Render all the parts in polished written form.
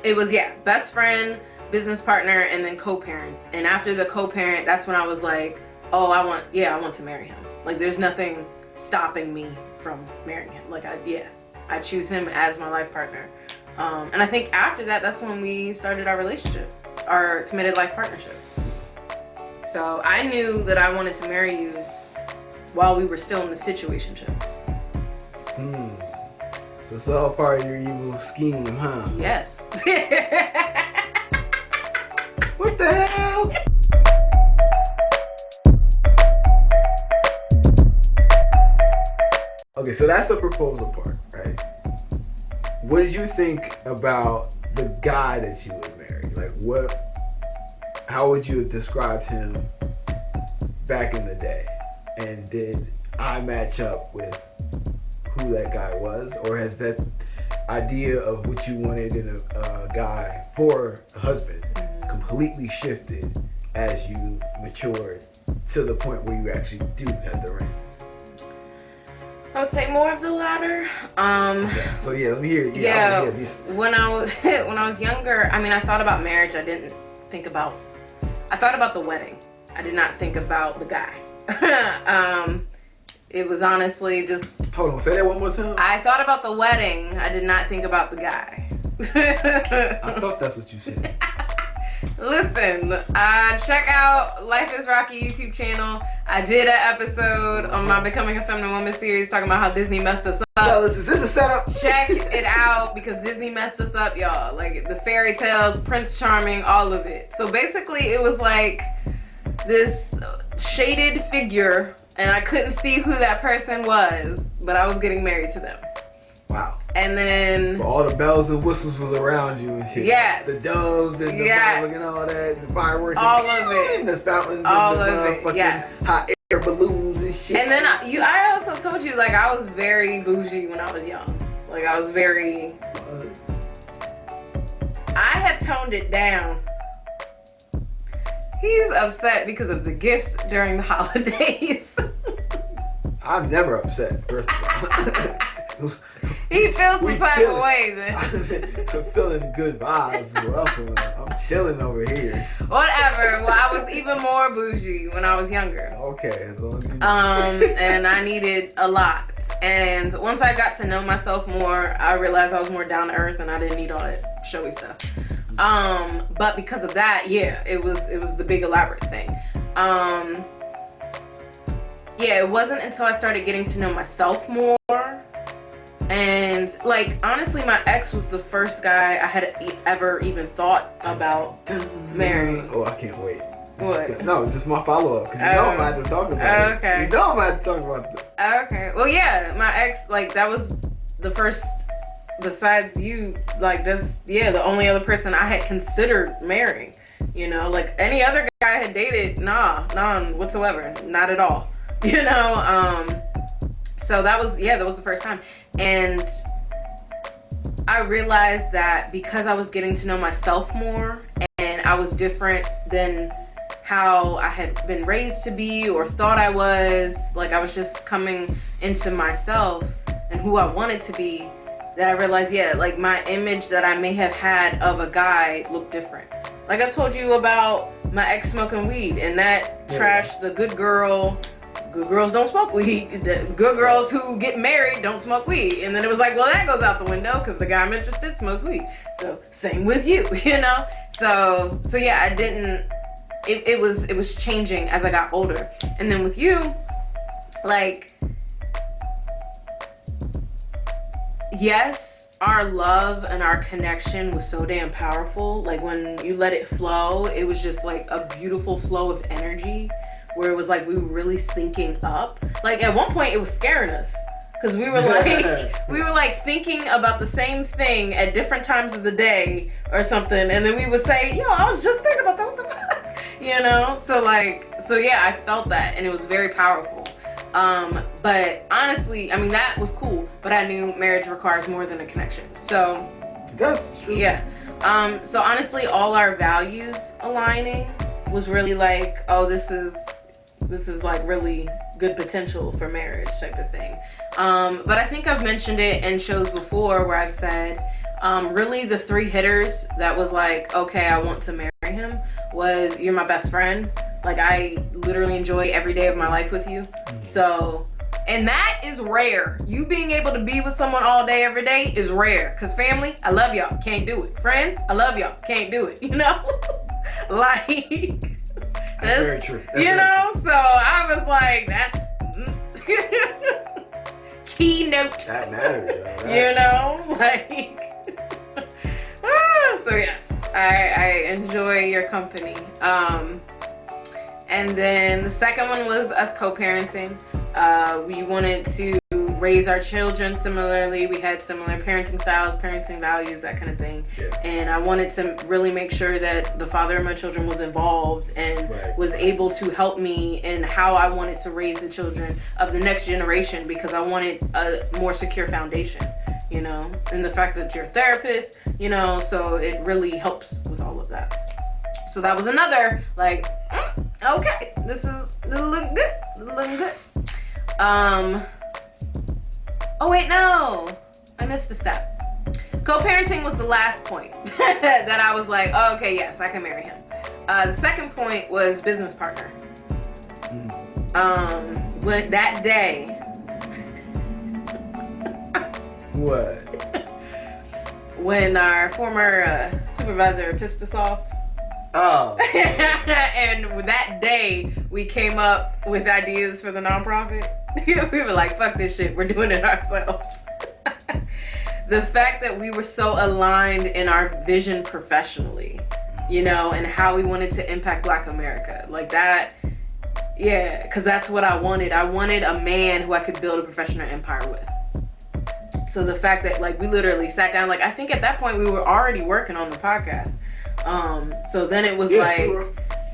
It was, yeah, best friend, business partner, and then co-parent. And after the co-parent, that's when I was like, oh, I want to marry him. Like, there's nothing stopping me from marrying him. Like, I choose him as my life partner. And I think after that, that's when we started our relationship, our committed life partnership. So I knew that I wanted to marry you while we were still in the situationship. So it's all part of your evil scheme, huh? Yes. What the hell? Okay, so that's the proposal part, right? What did you think about the guy that you would marry? Like, how would you have described him back in the day? And did I match up with who that guy was? Or has that idea of what you wanted in a guy for a husband completely shifted as you matured to the point where you actually do have the ring? I would say more of the latter. Okay. So yeah, let me hear. Yeah, hear these. when I was younger, I mean, I thought about marriage. I thought about the wedding. I did not think about the guy. It was honestly just. Hold on, say that one more time. I thought about the wedding. I did not think about the guy. I thought that's what you said. Listen, check out Life is Rocqi YouTube channel. I did an episode on my Becoming a Feminine Woman series talking about how Disney messed us up. Fellas, is this a setup? Check it out because Disney messed us up, y'all. Like the fairy tales, Prince Charming, all of it. So basically it was like this shaded figure and I couldn't see who that person was, but I was getting married to them. Wow. And then all the bells and whistles was around you and shit. Yes. The doves and the fog and all that, the fireworks. All of it. And the fountains. All and the of it, yes. Hot air balloons and shit. And then I also told you, like, I was very bougie when I was young. Like, I was very... I have toned it down. He's upset because of the gifts during the holidays. I'm never upset, first of all. He feels some type of way then. I'm feeling good vibes. I'm chilling over here. Whatever. Well, I was even more bougie when I was younger. Okay. As long as you and I needed a lot. And once I got to know myself more, I realized I was more down to earth and I didn't need all that showy stuff. But because of that, yeah, it was the big elaborate thing. Yeah, it wasn't until I started getting to know myself more. And like, honestly, my ex was the first guy I had ever even thought about marrying. Oh, I can't wait. What? No, just my follow-up, because you know I'm about to talk about it. Okay. You know I'm about to talk about it. Okay. Well, yeah, my ex, like, that was the first, besides you, like, that's, yeah, the only other person I had considered marrying. You know, like, any other guy I had dated, none whatsoever. Not at all. You know, so that was the first time. And I realized that because I was getting to know myself more and I was different than how I had been raised to be or thought I was, like I was just coming into myself and who I wanted to be, that I realized, yeah, like my image that I may have had of a guy looked different. Like I told you about my ex smoking weed and that trashed the good girl. Good girls don't smoke weed. The good girls who get married don't smoke weed. And then it was like, well, that goes out the window because the guy I'm interested smokes weed. So same with you, you know? So yeah, I didn't, it was changing as I got older. And then with you, like, yes, our love and our connection was so damn powerful. Like when you let it flow, it was just like a beautiful flow of energy. Where it was like we were really syncing up. Like at one point it was scaring us because we were like thinking about the same thing at different times of the day or something, and then we would say, yo, I was just thinking about that, what the fuck, you know? So yeah, I felt that and it was very powerful. But honestly, I mean, that was cool, but I knew marriage requires more than a connection. So that's true. Yeah. So honestly, all our values aligning was really like, oh, this is like really good potential for marriage type of thing. But I think I've mentioned it in shows before where I've said, Really, the three hitters that was like, okay, I want to marry him was you're my best friend. Like, I literally enjoy every day of my life with you. So, and that is rare. You being able to be with someone all day, every day is rare. Because family, I love y'all, can't do it. Friends, I love y'all, can't do it. You know? Like, that's very true. That's you know? True. So I was like, that's keynote. That matters. You know? Like, so yes, I enjoy your company. And then the second one was us co-parenting. We wanted to raise our children similarly. We had similar parenting styles, parenting values, that kind of thing. Yeah. And I wanted to really make sure that the father of my children was involved and was able to help me in how I wanted to raise the children of the next generation, because I wanted a more secure foundation, you know, and the fact that you're a therapist, you know, so it really helps with all of that. So that was another, like, okay, this looking good. Oh wait, no, I missed a step. Co-parenting was the last point that I was like, oh, okay, yes, I can marry him. The second point was business partner. When that day. What? When our former supervisor pissed us off. Oh. And that day, we came up with ideas for the nonprofit. We were like, fuck this shit, we're doing it ourselves. The fact that we were so aligned in our vision professionally, you know, and how we wanted to impact Black America. Like that, yeah, because that's what I wanted. I wanted a man who I could build a professional empire with. So the fact that, like, we literally sat down, like, I think at that point we were already working on the podcast. So then it was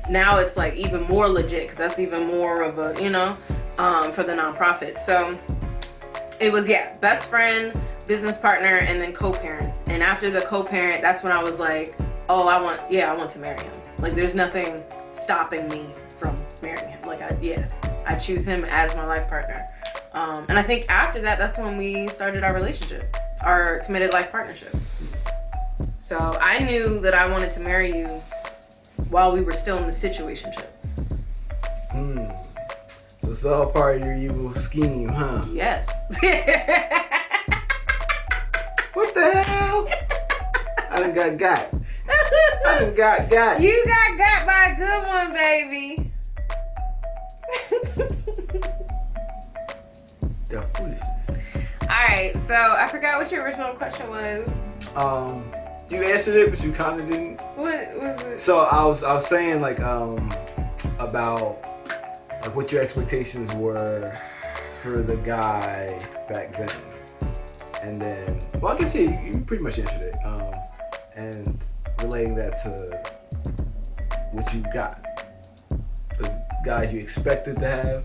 now it's like even more legit, because that's even more of a, you know, for the nonprofit. So it was, best friend, business partner, and then co-parent. And after the co-parent, that's when I was like, oh, I want to marry him. Like, there's nothing stopping me from marrying him. Like, I choose him as my life partner. And I think after that, that's when we started our relationship, our committed life partnership. So I knew that I wanted to marry you while we were still in the situationship. So it's all part of your evil scheme, huh? Yes. What the hell? I done got. I done got. You got by a good one, baby. The foolishness. Alright, so I forgot what your original question was. You answered it, but you kind of didn't. What was it? So I was saying, like, about like what your expectations were for the guy back then, and then, well, I guess you pretty much answered it, and relating that to what you got, the guys you expected to have.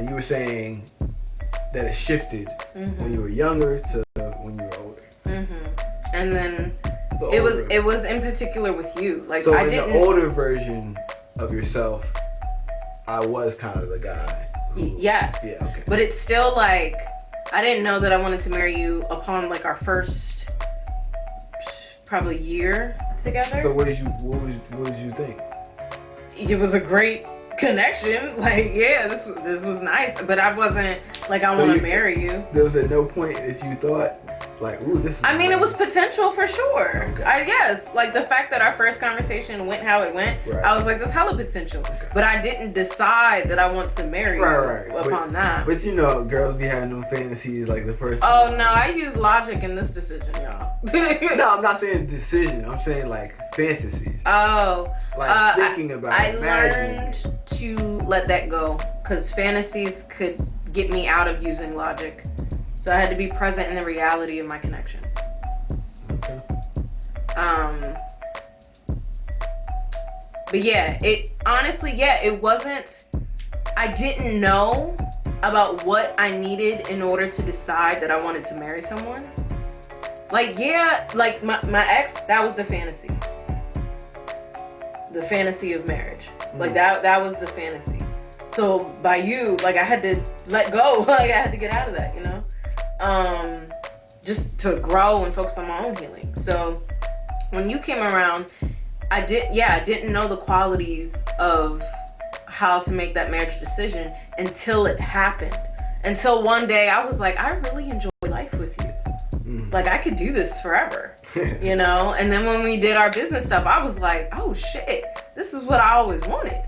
You were saying that it shifted when you were younger to when you were older. And then it was in particular with you. Like, so in the older version of yourself, I was kind of the guy. Yes. Yeah. Okay. But it's still like, I didn't know that I wanted to marry you upon like our first probably year together. So what did you think? It was a great connection. Like, yeah, this was nice, but I wasn't like, I want to marry you. There was at no point that you thought, like, ooh, this is... I mean, it was potential for sure. Okay. Yes, like the fact that our first conversation went how it went, I was like, there's hella potential. Okay. But I didn't decide that I want to marry you upon that. But you know, girls be having them fantasies like the first time. Oh, no, I use logic in this decision, y'all. No, I'm not saying decision. I'm saying, like, fantasies. Oh. Like, thinking about it, imagining. I learned to let that go, because fantasies could get me out of using logic. So I had to be present in the reality of my connection. Okay. But yeah, it honestly, it wasn't, I didn't know about what I needed in order to decide that I wanted to marry someone. Like, like my ex, that was the fantasy. The fantasy of marriage. Like that was the fantasy. So by you, like, I had to let go. Like, I had to get out of that, you know? just to grow and focus on my own healing. So when you came around, I didn't know the qualities of how to make that marriage decision until it happened. Until one day I was like, I really enjoy life with you. Like, I could do this forever, you know? And then when we did our business stuff, I was like, oh shit, this is what I always wanted.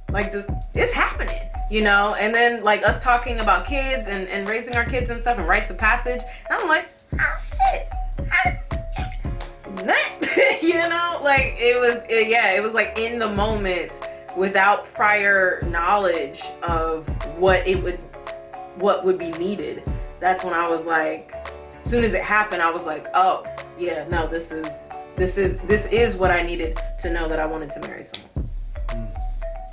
Like, it's happening, you know? And then like us talking about kids and raising our kids and stuff and rites of passage. And I'm like, oh shit. You know, like it was like in the moment without prior knowledge of what would be needed. That's when I was like, as soon as it happened, I was like, oh yeah, no, this is what I needed to know that I wanted to marry someone.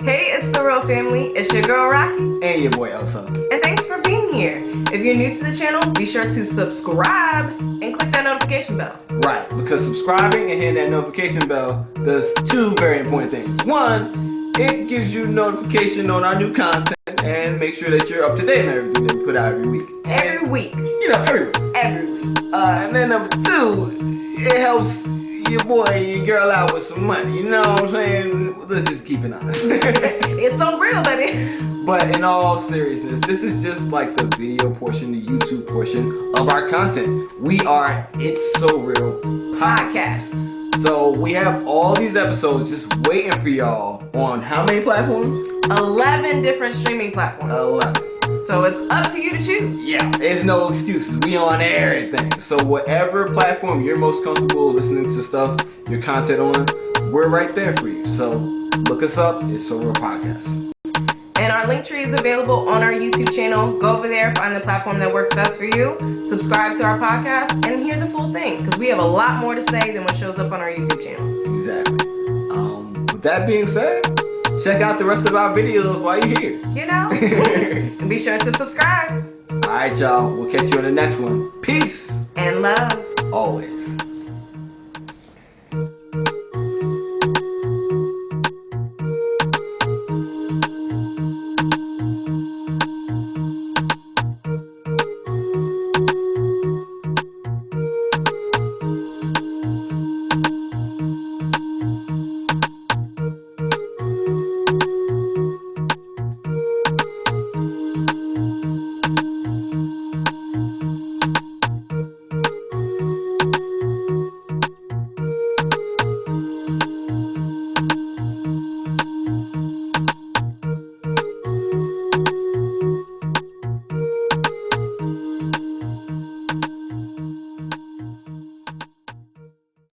Hey, it's the Real Family. It's your girl Rocqi. And your boy Elsa. And thanks for being here. If you're new to the channel, be sure to subscribe and click that notification bell. Right, because subscribing and hitting that notification bell does two very important things. One, it gives you notification on our new content and make sure that you're up to date on everything that we put out every week. Every week. You know, every week. Every week. And then number two, it helps your boy and your girl out with some money. You know what I'm saying? Let's just keep it honest. It's so real, baby. But in all seriousness, this is just like the video portion, the YouTube portion of our content. We are It's So Real podcast. So we have all these episodes just waiting for y'all on how many platforms? 11 different streaming platforms. 11. So it's up to you to choose. Yeah, there's no excuses. We on everything. So whatever platform you're most comfortable listening to stuff, your content on, we're right there for you. So look us up. It's So Real Podcast. And our link tree is available on our YouTube channel. Go over there, find the platform that works best for you, subscribe to our podcast, and hear the full thing. Because we have a lot more to say than what shows up on our YouTube channel. Exactly. With that being said, check out the rest of our videos while you're here. You know? And be sure to subscribe. Alright, y'all. We'll catch you in the next one. Peace. And love. Always.